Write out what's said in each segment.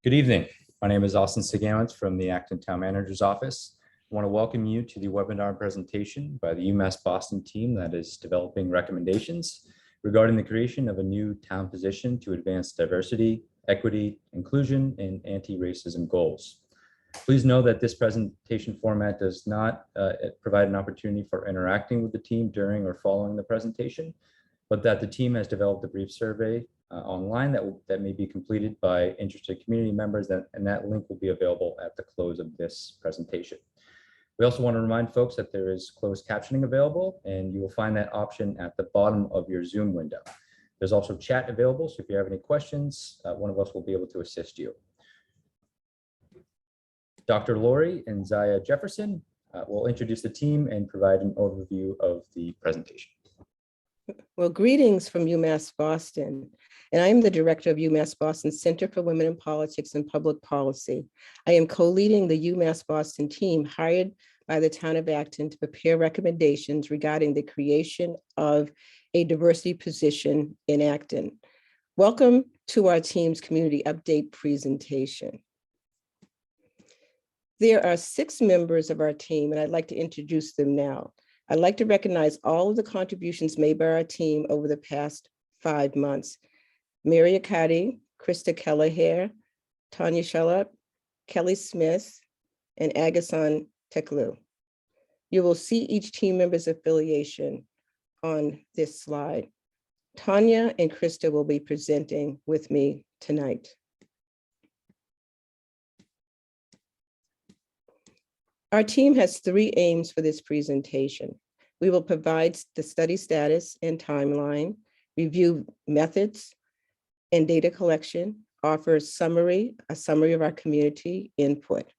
Good evening. My name is Austin Sigawitz from the Acton Town Manager's Office. I want to welcome you to the webinar presentation by the UMass Boston team that is developing recommendations regarding the creation of a new town position to advance diversity, equity, inclusion, and anti-racism goals. Please know that this presentation format does not provide an opportunity for interacting with the team during or following the presentation, but that the team has developed a brief survey online that may be completed by interested community members, and that link will be available at the close of this presentation. We also want to remind folks that there is closed captioning available, and you will find that option at the bottom of your Zoom window. There's also chat available, so if you have any questions, one of us will be able to assist you. Dr. Lori and Zaya Jefferson will introduce the team and provide an overview of the presentation. Well, greetings from UMass Boston, and I am the director of UMass Boston Center for Women in Politics and Public Policy. I am co-leading the UMass Boston team hired by the town of Acton to prepare recommendations regarding the creation of a diversity position in Acton. Welcome to our team's community update presentation. There are 6 members of our team, and I'd like to introduce them now. I'd like to recognize all of the contributions made by our team over the past 5 months. Mary Akati, Krista Kelleher, Tanya Shalop, Kelly Smith, and Agason Teklu. You will see each team member's affiliation on this slide. Tanya and Krista will be presenting with me tonight. Our team has 3 aims for this presentation. We will provide the study status and timeline, review methods and data collection, offer a summary of our community input.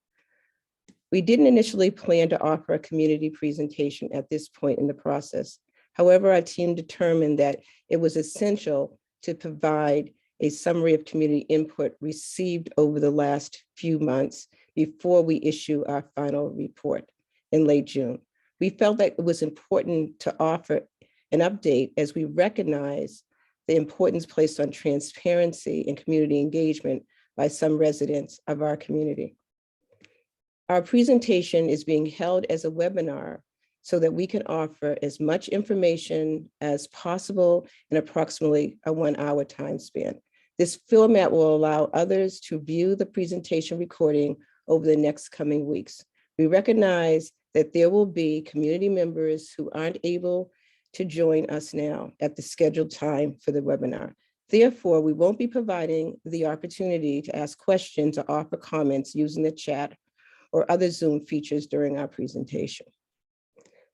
We didn't initially plan to offer a community presentation at this point in the process. However, our team determined that it was essential to provide a summary of community input received over the last few months before we issue our final report in late June. We felt that it was important to offer an update as we recognize the importance placed on transparency and community engagement by some residents of our community. Our presentation is being held as a webinar so that we can offer as much information as possible in approximately a 1-hour time span. This format will allow others to view the presentation recording over the next coming weeks. We recognize that there will be community members who aren't able to join us now at the scheduled time for the webinar. Therefore, we won't be providing the opportunity to ask questions or offer comments using the chat or other Zoom features during our presentation.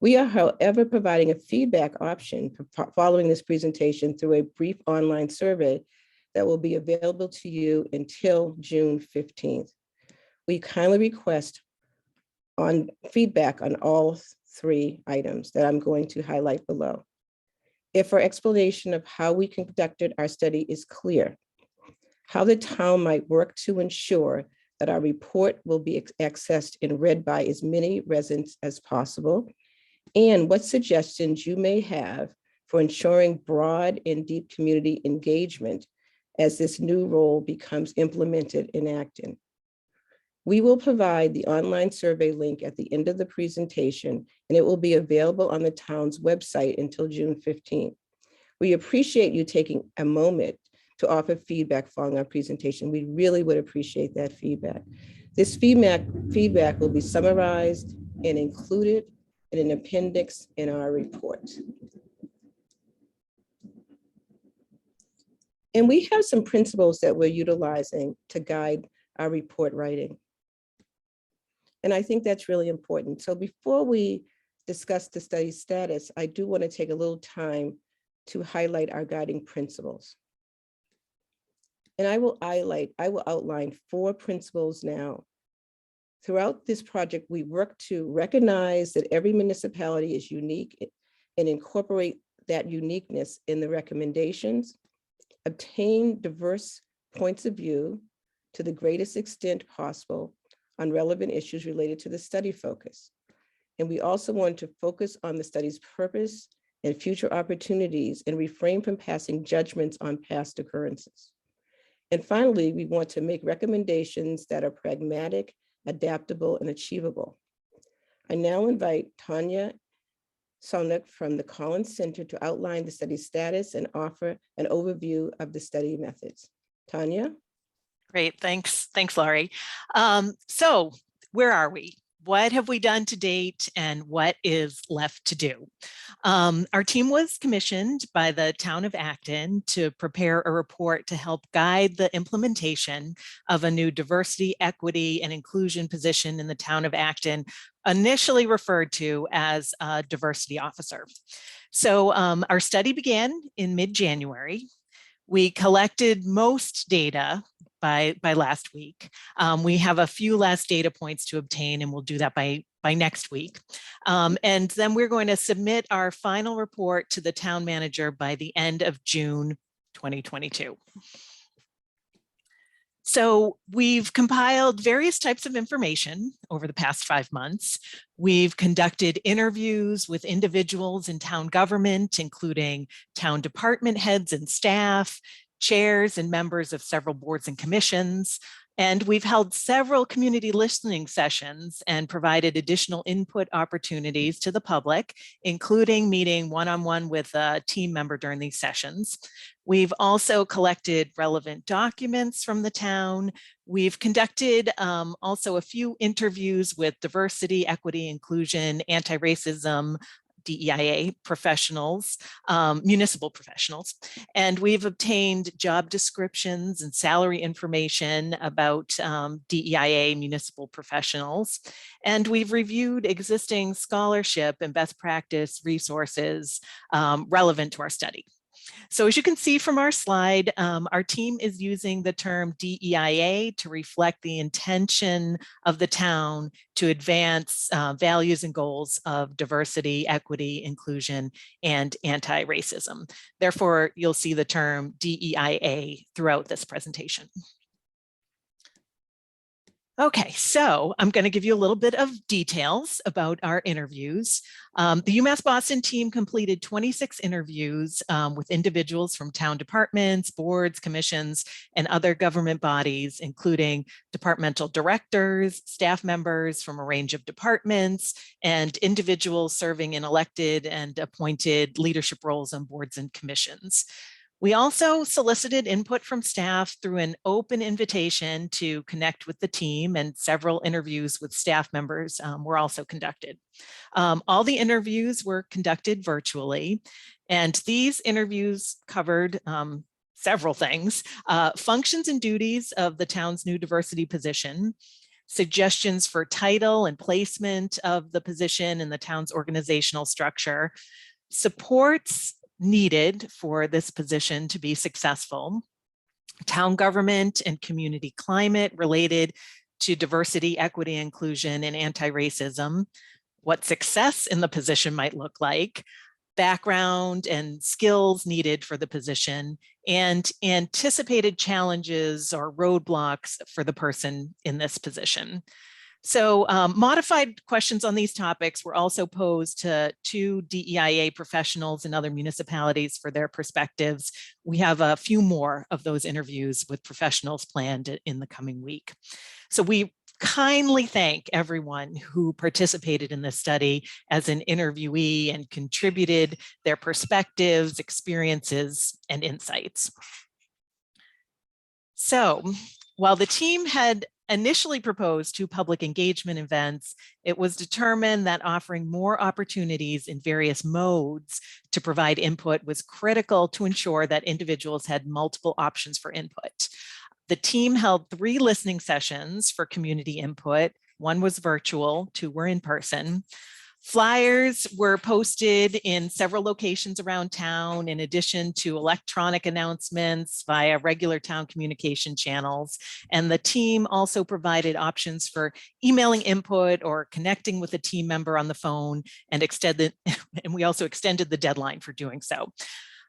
We are, however, providing a feedback option following this presentation through a brief online survey that will be available to you until June 15th. We kindly request feedback on all 3 items that I'm going to highlight below. If our explanation of how we conducted our study is clear, how the town might work to ensure that our report will be accessed and read by as many residents as possible, and what suggestions you may have for ensuring broad and deep community engagement as this new role becomes implemented in Acton. We will provide the online survey link at the end of the presentation, and it will be available on the town's website until June 15th. We appreciate you taking a moment to offer feedback following our presentation. We really would appreciate that feedback. This feedback will be summarized and included in an appendix in our report. And we have some principles that we're utilizing to guide our report writing. And I think that's really important. So before we discuss the study status, I do want to take a little time to highlight our guiding principles. And I will outline 4 principles now. Throughout this project, we work to recognize that every municipality is unique and incorporate that uniqueness in the recommendations, obtain diverse points of view to the greatest extent possible on relevant issues related to the study focus. And we also want to focus on the study's purpose and future opportunities and refrain from passing judgments on past occurrences. And finally, we want to make recommendations that are pragmatic, adaptable, and achievable. I now invite Tanya Sonik from the Collins Center to outline the study status and offer an overview of the study methods. Tanya? Great, thanks, Laurie. So where are we? What have we done to date and what is left to do? Our team was commissioned by the town of Acton to prepare a report to help guide the implementation of a new diversity, equity, and inclusion position in the town of Acton, initially referred to as a diversity officer. So our study began in mid-January. We collected most data by last week. We have a few last data points to obtain, and we'll do that by next week. And then we're going to submit our final report to the town manager by the end of June 2022. So we've compiled various types of information over the past 5 months. We've conducted interviews with individuals in town government, including town department heads and staff, chairs and members of several boards and commissions. And we've held several community listening sessions and provided additional input opportunities to the public, including meeting one-on-one with a team member during these sessions. We've also collected relevant documents from the town. We've conducted also a few interviews with diversity, equity, inclusion, anti-racism, DEIA professionals, municipal professionals, and we've obtained job descriptions and salary information about DEIA municipal professionals, and we've reviewed existing scholarship and best practice resources relevant to our study. So as you can see from our slide, our team is using the term DEIA to reflect the intention of the town to advance values and goals of diversity, equity, inclusion, and anti-racism. Therefore, you'll see the term DEIA throughout this presentation. Okay, so I'm going to give you a little bit of details about our interviews. The UMass Boston team completed 26 interviews with individuals from town departments, boards, commissions, and other government bodies, including departmental directors, staff members from a range of departments, and individuals serving in elected and appointed leadership roles on boards and commissions. We also solicited input from staff through an open invitation to connect with the team, and several interviews with staff members were also conducted. All the interviews were conducted virtually, and these interviews covered several things: functions and duties of the town's new diversity position, suggestions for title and placement of the position in the town's organizational structure, supports needed for this position to be successful, town government and community climate related to diversity, equity, inclusion, and anti-racism, what success in the position might look like, background and skills needed for the position, and anticipated challenges or roadblocks for the person in this position. So modified questions on these topics were also posed to 2 DEIA professionals in other municipalities for their perspectives. We have a few more of those interviews with professionals planned in the coming week. So we kindly thank everyone who participated in this study as an interviewee and contributed their perspectives, experiences, and insights. So while the team had initially proposed 2 public engagement events, it was determined that offering more opportunities in various modes to provide input was critical to ensure that individuals had multiple options for input. The team held 3 listening sessions for community input. 1 was virtual, 2 were in person. Flyers were posted in several locations around town, in addition to electronic announcements via regular town communication channels. And the team also provided options for emailing input or connecting with a team member on the phone, and we also extended the deadline for doing so.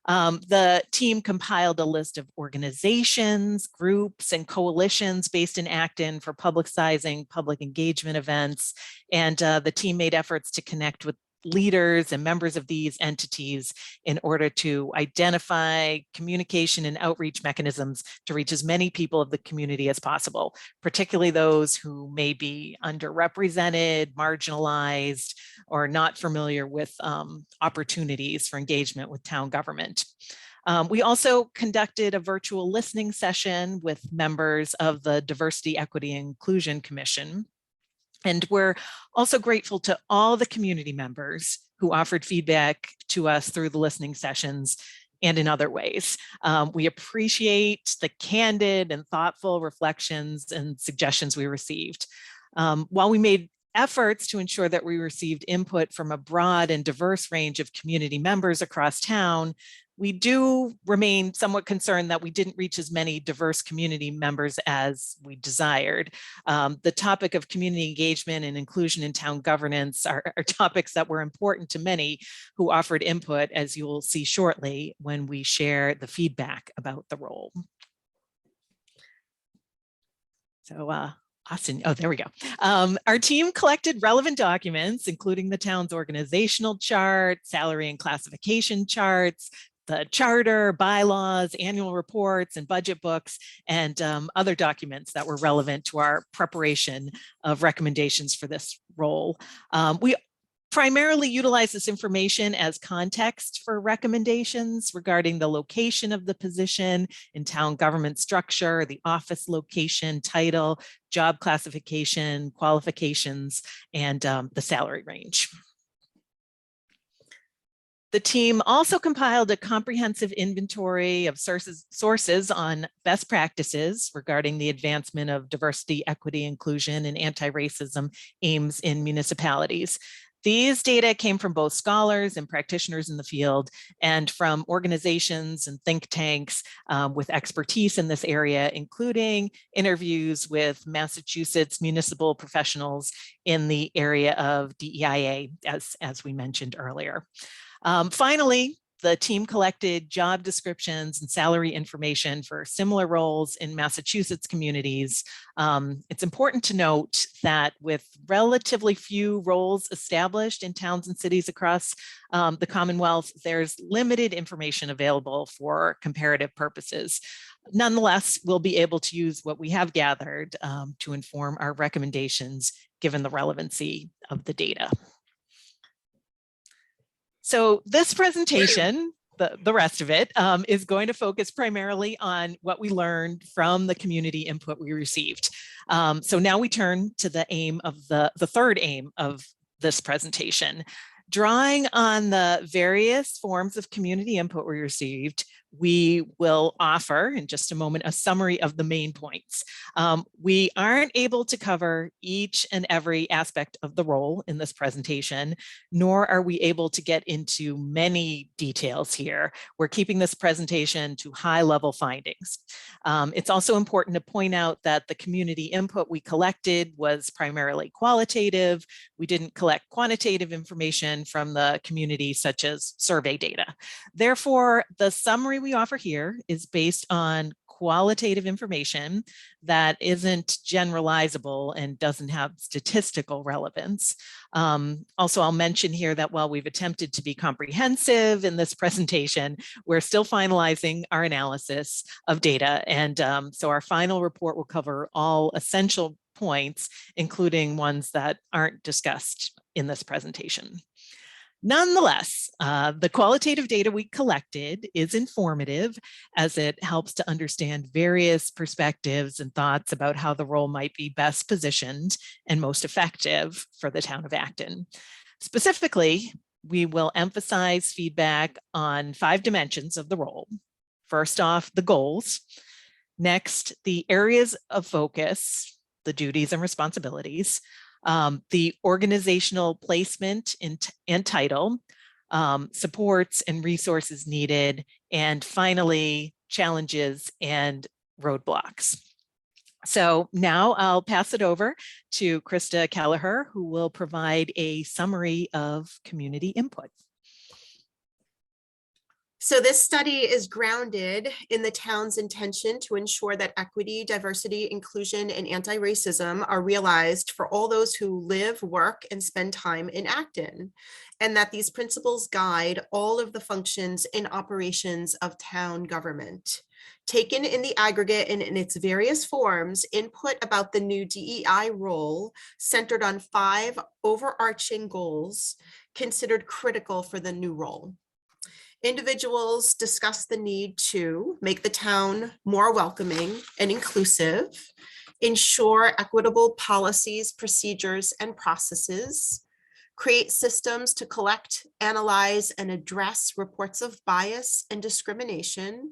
The team compiled a list of organizations, groups, and coalitions based in Acton for publicizing public engagement events. And the team made efforts to connect with leaders and members of these entities in order to identify communication and outreach mechanisms to reach as many people of the community as possible, particularly those who may be underrepresented, marginalized, or not familiar with opportunities for engagement with town government. We also conducted a virtual listening session with members of the Diversity, Equity, and Inclusion Commission. And we're also grateful to all the community members who offered feedback to us through the listening sessions and in other ways. We appreciate the candid and thoughtful reflections and suggestions we received. While we made efforts to ensure that we received input from a broad and diverse range of community members across town, we do remain somewhat concerned that we didn't reach as many diverse community members as we desired. The topic of community engagement and inclusion in town governance are topics that were important to many who offered input, as you will see shortly when we share the feedback about the role. So Austin, oh, there we go. Our team collected relevant documents, including the town's organizational chart, salary and classification charts, the charter, bylaws, annual reports, and budget books, and other documents that were relevant to our preparation of recommendations for this role. We primarily utilize this information as context for recommendations regarding the location of the position in town government structure, the office location, title, job classification, qualifications, and the salary range. The team also compiled a comprehensive inventory of sources on best practices regarding the advancement of diversity, equity, inclusion, and anti-racism aims in municipalities. These data came from both scholars and practitioners in the field and from organizations and think tanks with expertise in this area, including interviews with Massachusetts municipal professionals in the area of DEIA, as we mentioned earlier. Finally, the team collected job descriptions and salary information for similar roles in Massachusetts communities. It's important to note that with relatively few roles established in towns and cities across the Commonwealth, there's limited information available for comparative purposes. Nonetheless, we'll be able to use what we have gathered to inform our recommendations given the relevancy of the data. So this presentation, the rest of it, is going to focus primarily on what we learned from the community input we received. So now we turn to the aim of the third aim of this presentation. Drawing on the various forms of community input we received, we will offer in just a moment a summary of the main points. We aren't able to cover each and every aspect of the role in this presentation, nor are we able to get into many details here. We're keeping this presentation to high-level findings. It's also important to point out that the community input we collected was primarily qualitative. We didn't collect quantitative information from the community, such as survey data. Therefore, the summary we offer here is based on qualitative information that isn't generalizable and doesn't have statistical relevance. Also, I'll mention here that while we've attempted to be comprehensive in this presentation, we're still finalizing our analysis of data. And so our final report will cover all essential points, including ones that aren't discussed in this presentation. Nonetheless, the qualitative data we collected is informative as it helps to understand various perspectives and thoughts about how the role might be best positioned and most effective for the town of Acton. Specifically, we will emphasize feedback on 5 dimensions of the role. First off, the goals. Next, the areas of focus, the duties and responsibilities. The organizational placement and title, supports and resources needed, and finally, challenges and roadblocks. So now I'll pass it over to Krista Kelleher, who will provide a summary of community input. So this study is grounded in the town's intention to ensure that equity, diversity, inclusion, and anti-racism are realized for all those who live, work, and spend time in Acton, and that these principles guide all of the functions and operations of town government. Taken in the aggregate and in its various forms, input about the new DEI role centered on 5 overarching goals considered critical for the new role. Individuals discuss the need to make the town more welcoming and inclusive, ensure equitable policies, procedures, and processes, create systems to collect, analyze, and address reports of bias and discrimination,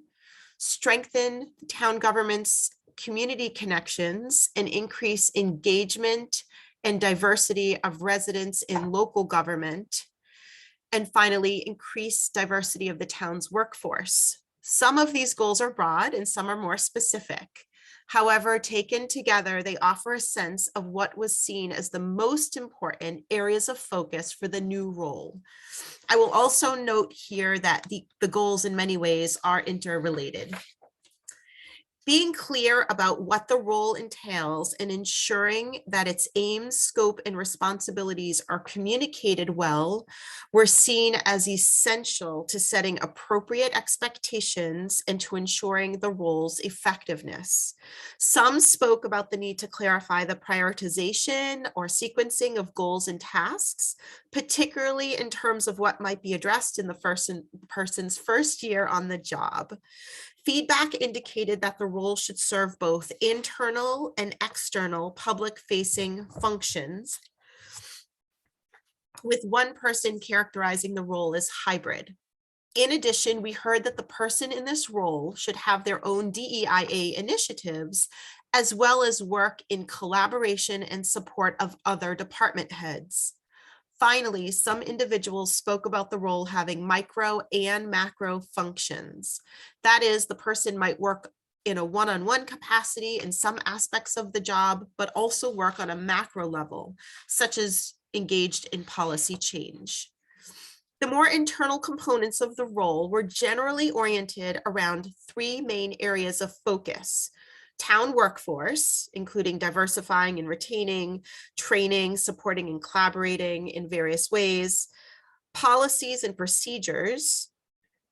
strengthen town government's community connections, and increase engagement and diversity of residents in local government, and finally, increase diversity of the town's workforce. Some of these goals are broad and some are more specific. However, taken together, they offer a sense of what was seen as the most important areas of focus for the new role. I will also note here that the goals in many ways are interrelated. Being clear about what the role entails and ensuring that its aims, scope, and responsibilities are communicated well were seen as essential to setting appropriate expectations and to ensuring the role's effectiveness. Some spoke about the need to clarify the prioritization or sequencing of goals and tasks, particularly in terms of what might be addressed in the person's first year on the job. Feedback indicated that the role should serve both internal and external public-facing functions, with one person characterizing the role as hybrid. In addition, we heard that the person in this role should have their own DEIA initiatives, as well as work in collaboration and support of other department heads. Finally, some individuals spoke about the role having micro and macro functions. That is, the person might work in a one-on-one capacity in some aspects of the job, but also work on a macro level, such as engaged in policy change. The more internal components of the role were generally oriented around 3 main areas of focus: town workforce, including diversifying and retaining, training, supporting and collaborating in various ways, policies and procedures,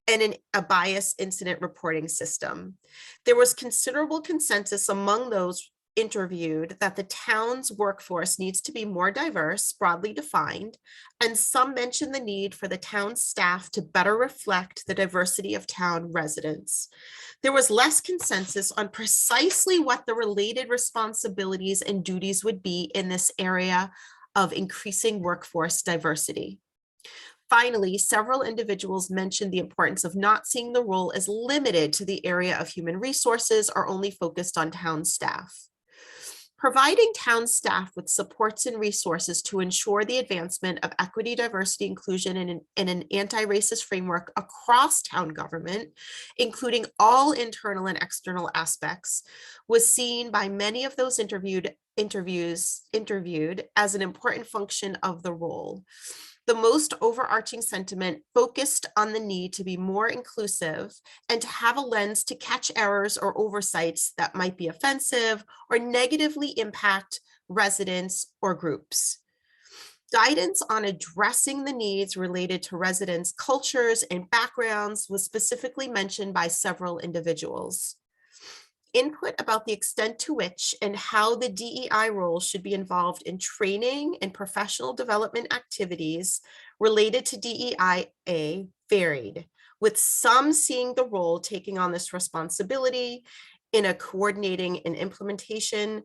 and a bias incident reporting system. There was considerable consensus among those interviewed that the town's workforce needs to be more diverse, broadly defined, and some mentioned the need for the town staff to better reflect the diversity of town residents. There was less consensus on precisely what the related responsibilities and duties would be in this area of increasing workforce diversity. Finally, several individuals mentioned the importance of not seeing the role as limited to the area of human resources or only focused on town staff. Providing town staff with supports and resources to ensure the advancement of equity, diversity, inclusion, and an anti-racist framework across town government, including all internal and external aspects, was seen by many of those interviewed as an important function of the role. The most overarching sentiment focused on the need to be more inclusive and to have a lens to catch errors or oversights that might be offensive or negatively impact residents or groups. Guidance on addressing the needs related to residents' cultures and backgrounds was specifically mentioned by several individuals. Input about the extent to which and how the DEI role should be involved in training and professional development activities related to DEIA varied, with some seeing the role taking on this responsibility in a coordinating and implementation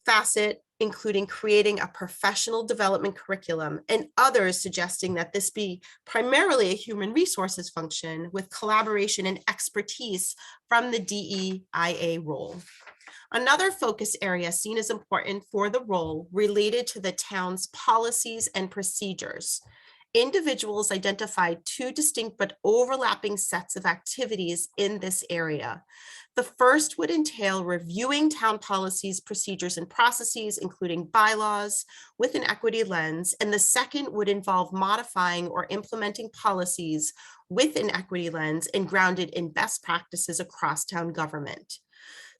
facet, including creating a professional development curriculum, and others suggesting that this be primarily a human resources function with collaboration and expertise from the DEIA role. Another focus area seen as important for the role related to the town's policies and procedures. Individuals identified 2 distinct but overlapping sets of activities in this area. The first would entail reviewing town policies, procedures, and processes, including bylaws, with an equity lens, and the second would involve modifying or implementing policies with an equity lens and grounded in best practices across town government.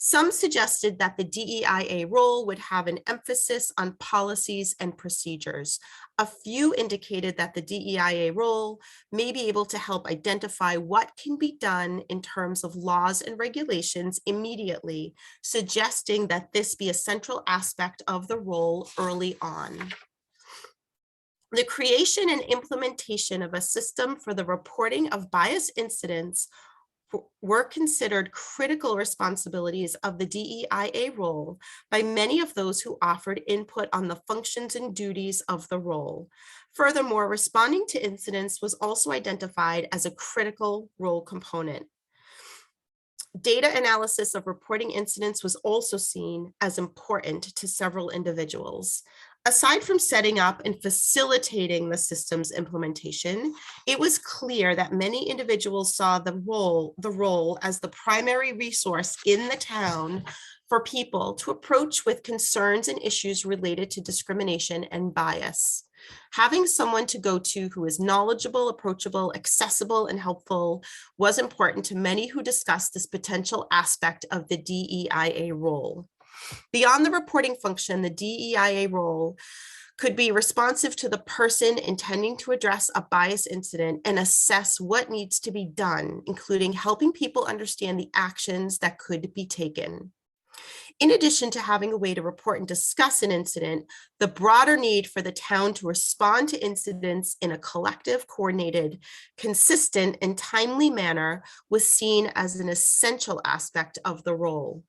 Some suggested that the DEIA role would have an emphasis on policies and procedures. A few indicated that the DEIA role may be able to help identify what can be done in terms of laws and regulations immediately, suggesting that this be a central aspect of the role early on. The creation and implementation of a system for the reporting of bias incidents were considered critical responsibilities of the DEIA role by many of those who offered input on the functions and duties of the role. Furthermore, responding to incidents was also identified as a critical role component. Data analysis of reporting incidents was also seen as important to several individuals. Aside from setting up and facilitating the system's implementation, it was clear that many individuals saw the role as the primary resource in the town for people to approach with concerns and issues related to discrimination and bias. Having someone to go to who is knowledgeable, approachable, accessible, and helpful was important to many who discussed this potential aspect of the DEIA role. Beyond the reporting function, the DEIA role could be responsive to the person intending to address a bias incident and assess what needs to be done, including helping people understand the actions that could be taken. In addition to having a way to report and discuss an incident, the broader need for the town to respond to incidents in a collective, coordinated, consistent, and timely manner was seen as an essential aspect of the role.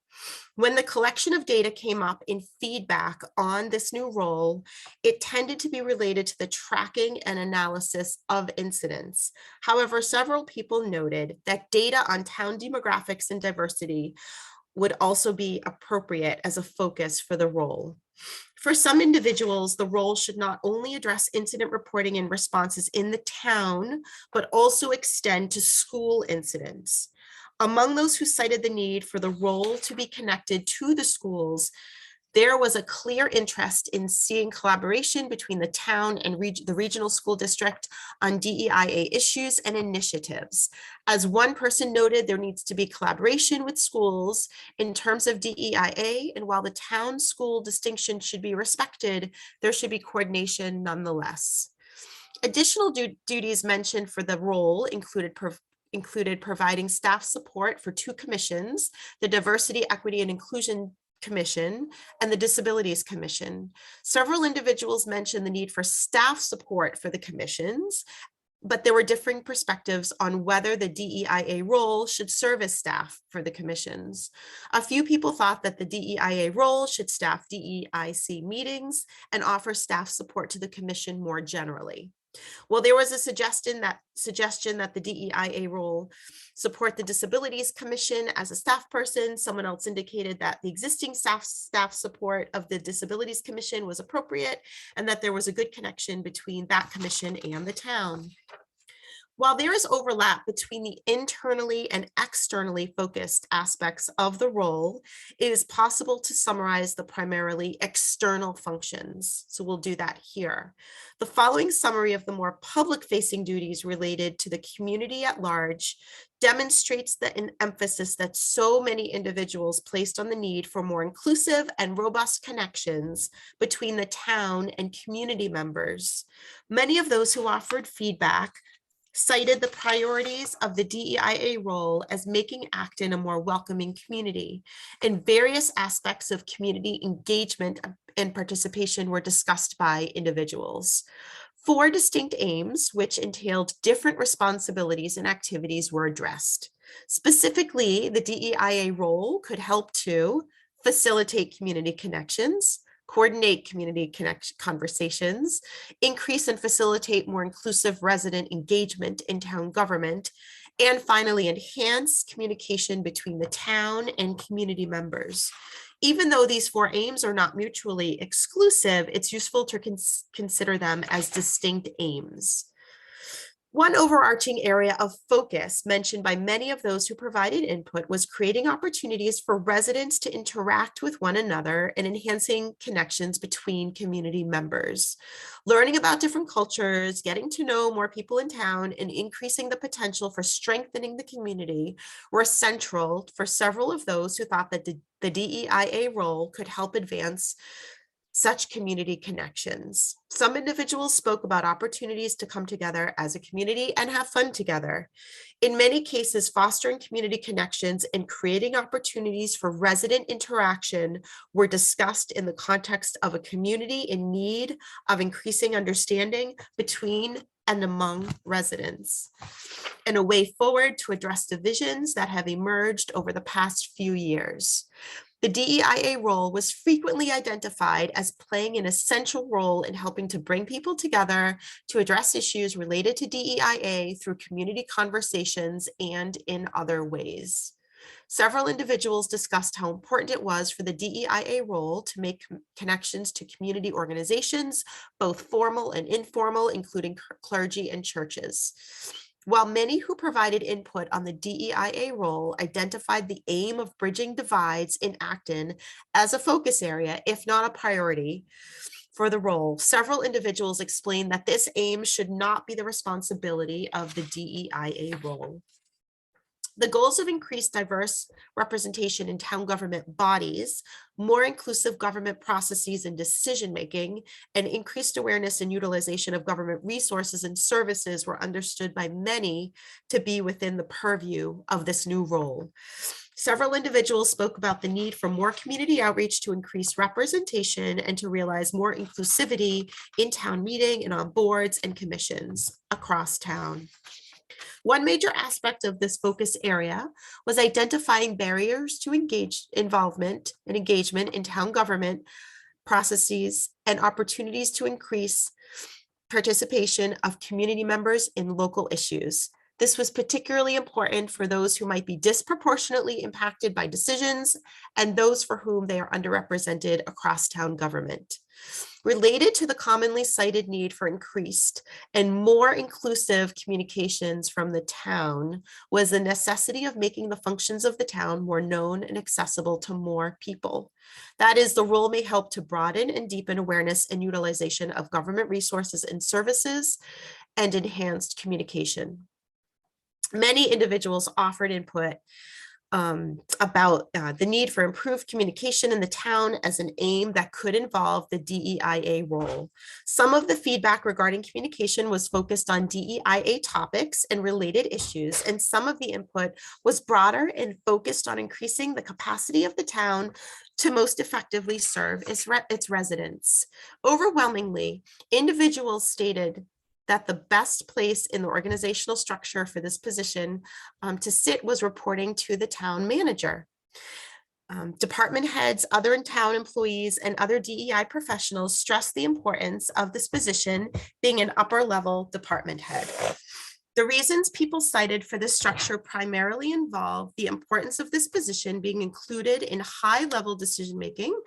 When the collection of data came up in feedback on this new role, it tended to be related to the tracking and analysis of incidents. However, several people noted that data on town demographics and diversity would also be appropriate as a focus for the role. For some individuals, the role should not only address incident reporting and responses in the town, but also extend to school incidents. Among those who cited the need for the role to be connected to the schools, there was a clear interest in seeing collaboration between the town and the regional school district on DEIA issues and initiatives. As one person noted, there needs to be collaboration with schools in terms of DEIA, and while the town school distinction should be respected, there should be coordination nonetheless. Additional duties mentioned for the role included providing staff support for two commissions, the Diversity, Equity, and Inclusion Commission and the Disabilities Commission. Several individuals mentioned the need for staff support for the commissions, but there were differing perspectives on whether the DEIA role should serve as staff for the commissions. A few people thought that the DEIA role should staff DEIC meetings and offer staff support to the commission more generally. Well, there was a suggestion that the DEIA role support the Disabilities Commission as a staff person. Someone else indicated that the existing staff support of the Disabilities Commission was appropriate and that there was a good connection between that commission and the town. While there is overlap between the internally and externally focused aspects of the role, it is possible to summarize the primarily external functions. So we'll do that here. The following summary of the more public-facing duties related to the community at large demonstrates an emphasis that so many individuals placed on the need for more inclusive and robust connections between the town and community members. Many of those who offered feedback cited the priorities of the DEIA role as making Acton a more welcoming community, and various aspects of community engagement and participation were discussed by individuals. 4 distinct aims, which entailed different responsibilities and activities, were addressed. Specifically, the DEIA role could help to facilitate community connections, coordinate community conversations, increase and facilitate more inclusive resident engagement in town government, and finally, enhance communication between the town and community members. Even though these 4 aims are not mutually exclusive, it's useful to consider them as distinct aims. One overarching area of focus mentioned by many of those who provided input was creating opportunities for residents to interact with one another and enhancing connections between community members. Learning about different cultures, getting to know more people in town, and increasing the potential for strengthening the community were central for several of those who thought that the DEIA role could help advance such community connections. Some individuals spoke about opportunities to come together as a community and have fun together. In many cases, fostering community connections and creating opportunities for resident interaction were discussed in the context of a community in need of increasing understanding between and among residents, and a way forward to address divisions that have emerged over the past few years. The DEIA role was frequently identified as playing an essential role in helping to bring people together to address issues related to DEIA through community conversations and in other ways. Several individuals discussed how important it was for the DEIA role to make connections to community organizations, both formal and informal, including clergy and churches. While many who provided input on the DEIA role identified the aim of bridging divides in Acton as a focus area, if not a priority for the role, several individuals explained that this aim should not be the responsibility of the DEIA role. The goals of increased diverse representation in town government bodies, more inclusive government processes and decision-making, and increased awareness and utilization of government resources and services were understood by many to be within the purview of this new role. Several individuals spoke about the need for more community outreach to increase representation and to realize more inclusivity in town meeting and on boards and commissions across town. One major aspect of this focus area was identifying barriers to involvement and engagement in town government processes and opportunities to increase participation of community members in local issues. This was particularly important for those who might be disproportionately impacted by decisions and those for whom they are underrepresented across town government. Related to the commonly cited need for increased and more inclusive communications from the town was the necessity of making the functions of the town more known and accessible to more people. That is, the role may help to broaden and deepen awareness and utilization of government resources and services and enhanced communication. Many individuals offered input about the need for improved communication in the town as an aim that could involve the DEIA role. Some of the feedback regarding communication was focused on DEIA topics and related issues, and some of the input was broader and focused on increasing the capacity of the town to most effectively serve its residents. Overwhelmingly, individuals stated that the best place in the organizational structure for this position to sit was reporting to the town manager. Department heads, other town employees, and other DEI professionals stressed the importance of this position being an upper level department head. The reasons people cited for this structure primarily involve the importance of this position being included in high-level decision-making,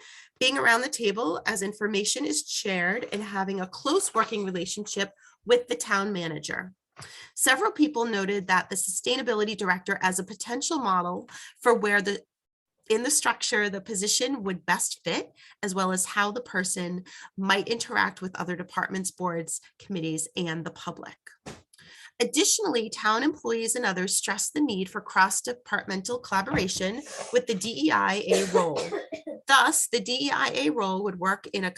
being around the table as information is shared, and having a close working relationship with the town manager. Several people noted that the sustainability director as a potential model for where in the structure the position would best fit, as well as how the person might interact with other departments, boards, committees, and the public. Additionally, town employees and others stressed the need for cross-departmental collaboration with the DEIA role. Thus, the DEIA role would work in a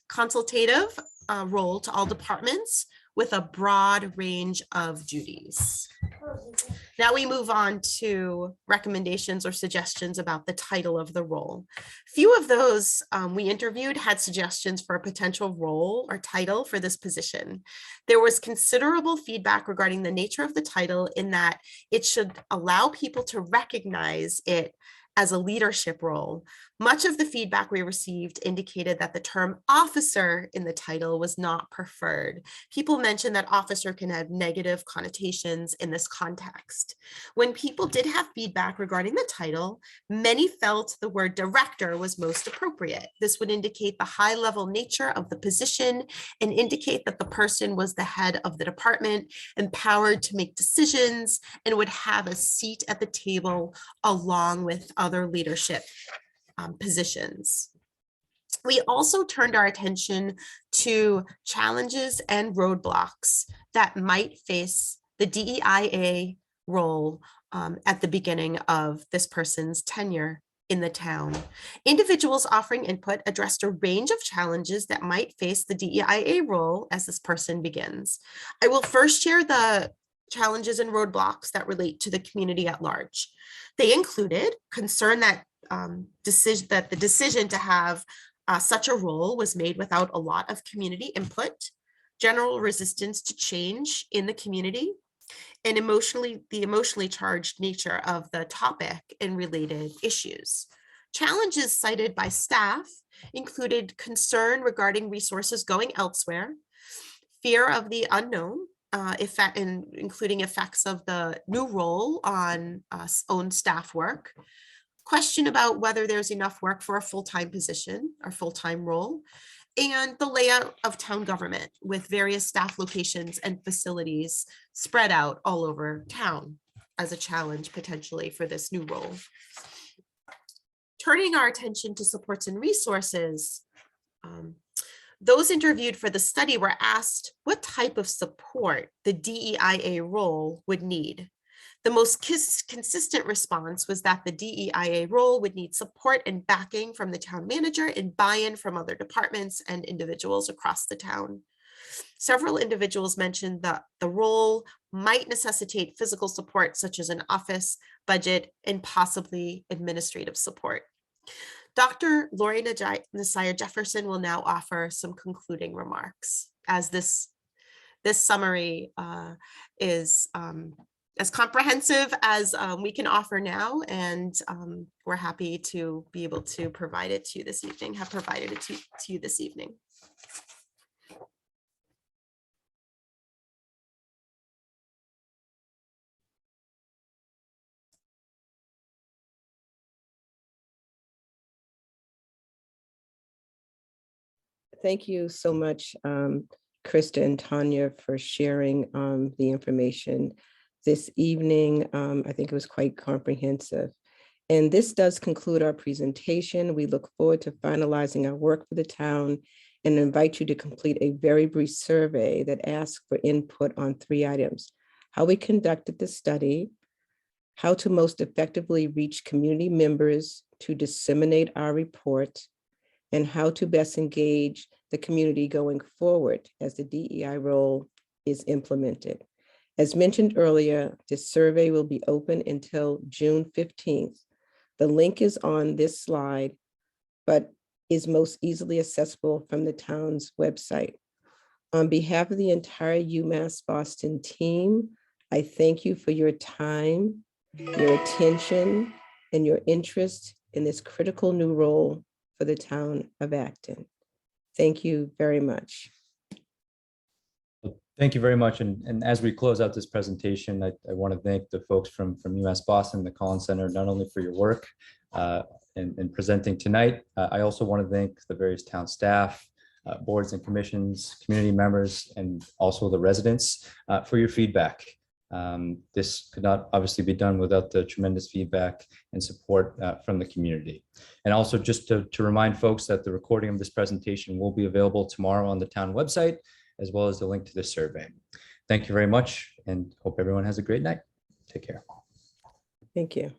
consultative role to all departments with a broad range of duties. Now we move on to recommendations or suggestions about the title of the role. Few of those we interviewed had suggestions for a potential role or title for this position. There was considerable feedback regarding the nature of the title in that it should allow people to recognize it as a leadership role, Much of the feedback we received indicated that the term officer in the title was not preferred. People mentioned that officer can have negative connotations in this context. When people did have feedback regarding the title, many felt the word director was most appropriate. This would indicate the high-level nature of the position and indicate that the person was the head of the department, empowered to make decisions, and would have a seat at the table along with other leadership positions. We also turned our attention to challenges and roadblocks that might face the DEIA role at the beginning of this person's tenure in the town. Individuals offering input addressed a range of challenges that might face the DEIA role as this person begins. I will first share the challenges and roadblocks that relate to the community at large. They included concern that the decision to have such a role was made without a lot of community input, general resistance to change in the community, and the emotionally charged nature of the topic and related issues. Challenges cited by staff included concern regarding resources going elsewhere, fear of the unknown, including effects of the new role on own staff work, question about whether there's enough work for a full-time position or full-time role, and the layout of town government with various staff locations and facilities spread out all over town as a challenge potentially for this new role. Turning our attention to supports and resources, those interviewed for the study were asked what type of support the DEIA role would need. The most consistent response was that the DEIA role would need support and backing from the town manager and buy-in from other departments and individuals across the town. Several individuals mentioned that the role might necessitate physical support, such as an office, budget, and possibly administrative support. Dr. Lori Nasaya Jefferson will now offer some concluding remarks, as this summary is as comprehensive as we can offer now, and we're happy to be able to provide it to you this evening, have provided it to you this evening. Thank you so much, Krista and Tanya, for sharing the information this evening. I think it was quite comprehensive. And this does conclude our presentation. We look forward to finalizing our work for the town and invite you to complete a very brief survey that asks for input on 3 items: how we conducted the study, how to most effectively reach community members to disseminate our report, and how to best engage the community going forward as the DEI role is implemented. As mentioned earlier, this survey will be open until June 15th. The link is on this slide, but is most easily accessible from the town's website. On behalf of the entire UMass Boston team, I thank you for your time, your attention, and your interest in this critical new role for the town of Acton. Thank you very much. Thank you very much. And as we close out this presentation, I want to thank the folks from UMass Boston, the Collins Center, not only for your work in presenting tonight. I also want to thank the various town staff, boards and commissions, community members, and also the residents for your feedback. This could not obviously be done without the tremendous feedback and support from the community. And also just to remind folks that the recording of this presentation will be available tomorrow on the town website, as well as the link to the survey. Thank you very much, and hope everyone has a great night. Take care. Thank you.